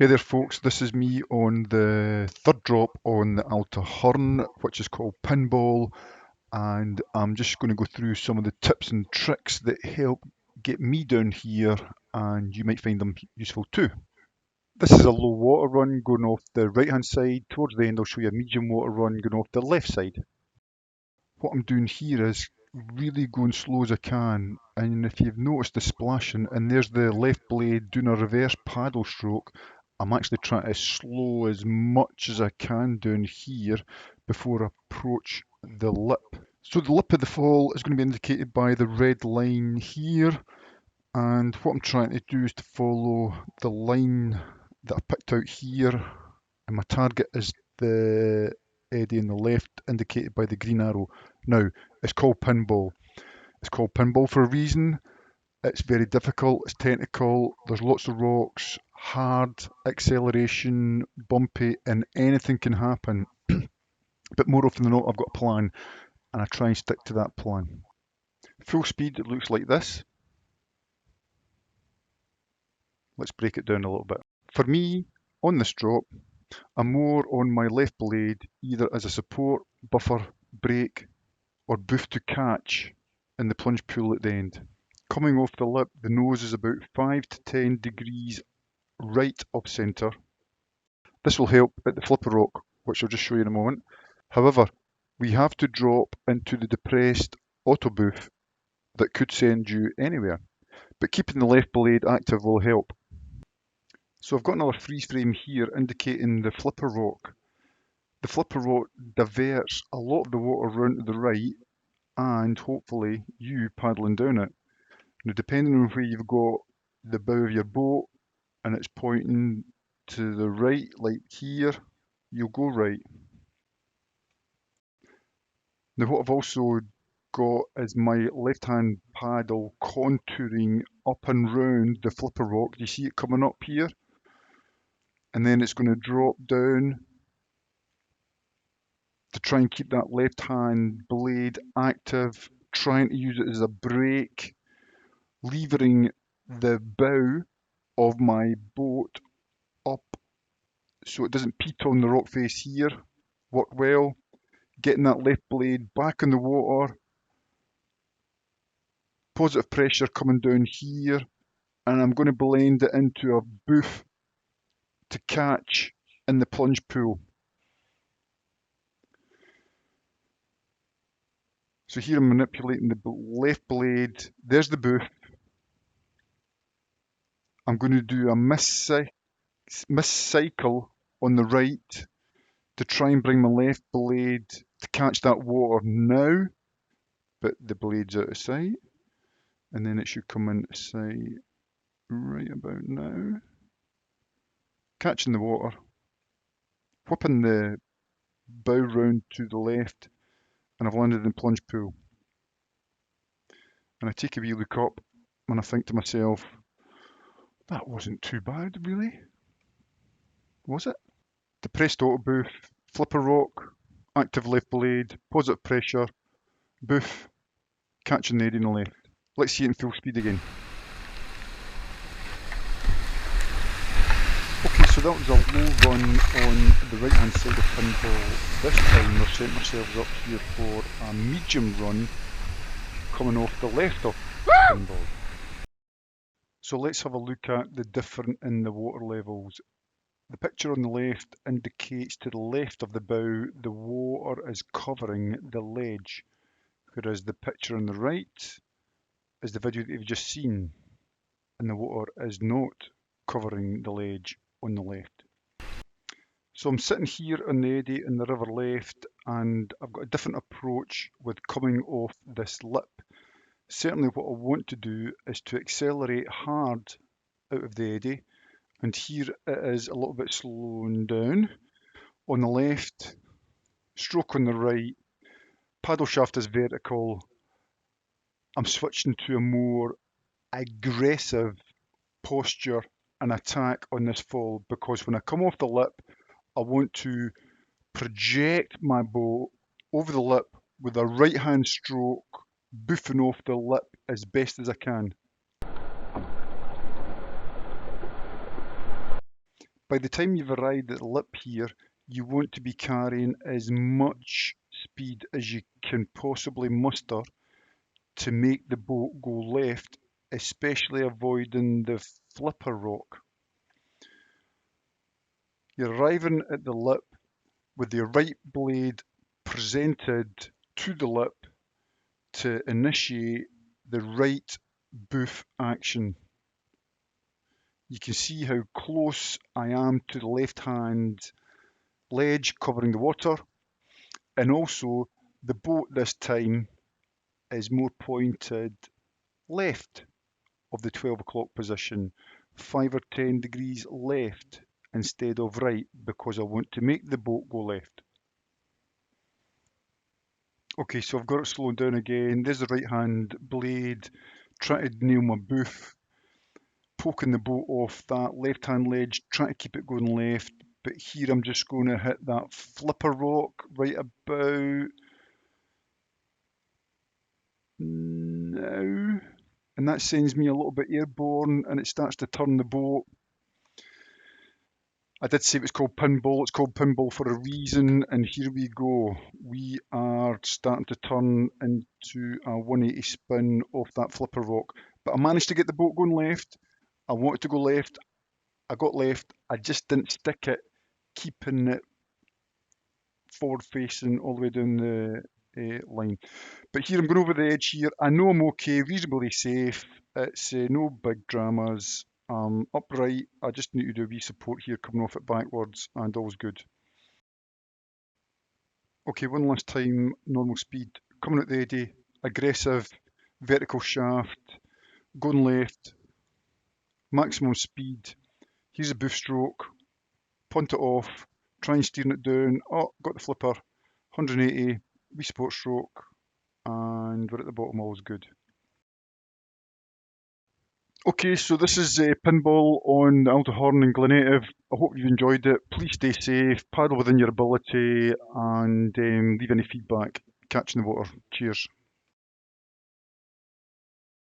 Hey there folks, this is me on the third drop on the Allt, which is called Pinball, and I'm just going to go through some of the tips and tricks that help get me down here, and you might find them useful too. This is a low water run going off the right hand side. Towards the end I'll show you a medium water run going off the left side. What I'm doing here is really going slow as I can, and if you've noticed the splashing, and there's the left blade doing a reverse paddle stroke, I'm actually trying to slow as much as I can down here before I approach the lip. So the lip of the fall is going to be indicated by the red line here, and what I'm trying to do is to follow the line that I picked out here, and my target is the eddy on the left indicated by the green arrow. Now, it's called pinball. It's called pinball for a reason. It's very difficult, it's technical, there's lots of rocks, hard, acceleration, bumpy, and anything can happen. But more often than not, I've got a plan, and I try and stick to that plan. Full speed, it looks like this. Let's break it down a little bit. For me, on this drop, I'm more on my left blade, either as a support, buffer, brake, or boost to catch in the plunge pool at the end. Coming off the lip, the nose is about 5 to 10 degrees right of centre. This will help at the flipper rock, which I'll just show you in a moment. However, we have to drop into the depressed auto booth that could send you anywhere, but keeping the left blade active will help. So I've got another freeze frame here indicating the flipper rock. The flipper rock diverts a lot of the water round to the right, and hopefully you paddling down it. Now, depending on where you've got the bow of your boat and it's pointing to the right, like here, you'll go right. Now, what I've also got is my left hand paddle contouring up and round the flipper rock. You see it coming up here? And then it's going to drop down to try and keep that left hand blade active, trying to use it as a brake, levering the bow of my boat up so it doesn't peat on the rock face here. Work well. Getting that left blade back in the water. Positive pressure coming down here, and I'm going to blend it into a booth to catch in the plunge pool. So here I'm manipulating the left blade. There's the booth. I'm going to do a miss cycle on the right to try and bring my left blade to catch that water now, but the blade's out of sight, and then it should come into sight right about now. Catching the water, whipping the bow round to the left, and I've landed in the plunge pool. And I take a wee look up and I think to myself, that wasn't too bad really, was it? Depressed auto booth, flipper rock, active left blade, positive pressure, booth, catching the eddy on the left. Let's see it in full speed again. Okay, so that was a low run on the right hand side of pinball. This time we're setting ourselves up here for a medium run coming off the left of pinball. So let's have a look at the difference in the water levels. The picture on the left indicates to the left of the bow the water is covering the ledge, whereas the picture on the right is the video that you've just seen, and the water is not covering the ledge on the left. So I'm sitting here on the eddy in the river left, and I've got a different approach with coming off this lip. Certainly what I want to do is to accelerate hard out of the eddy, and here it is a little bit slowing down. On the left, stroke on the right, paddle shaft is vertical. I'm switching to a more aggressive posture and attack on this fall, because when I come off the lip, I want to project my bow over the lip with a right hand stroke, boofing off the lip as best as I can. By the time you've arrived at the lip here, you want to be carrying as much speed as you can possibly muster to make the boat go left, especially avoiding the flipper rock. You're arriving at the lip with your right blade presented to the lip to initiate the right boof action. You can see how close I am to the left-hand ledge covering the water, and also the boat this time is more pointed left of the 12 o'clock position, 5 or 10 degrees left instead of right, because I want to make the boat go left. Okay, so I've got it slowed down again. There's the right hand blade, trying to nail my boof, poking the boat off that left hand ledge, trying to keep it going left. But here I'm just going to hit that flipper rock right about now. And that sends me a little bit airborne and it starts to turn the boat. I did say it was called Pinball. It's called Pinball for a reason, and here we go. We are starting to turn into a 180 spin off that flipper rock. But I managed to get the boat going left. I wanted to go left. I got left. I just didn't stick it, keeping it forward facing all the way down the line. But here I'm going over the edge here. I know I'm okay, reasonably safe. It's no big dramas. Upright, I just need to do a wee support here, coming off it backwards, and all's good. Okay, one last time, normal speed, coming out the eddy, aggressive, vertical shaft, going left, maximum speed. Here's a boof stroke, punt it off, try and steering it down. Oh, got the flipper, 180, wee support stroke, and we're at the bottom, all's good. Okay, so this is Pinball on the Chaorainn and Glen Etive. I hope you've enjoyed it. Please stay safe, paddle within your ability, and leave any feedback. Catch in the water. Cheers.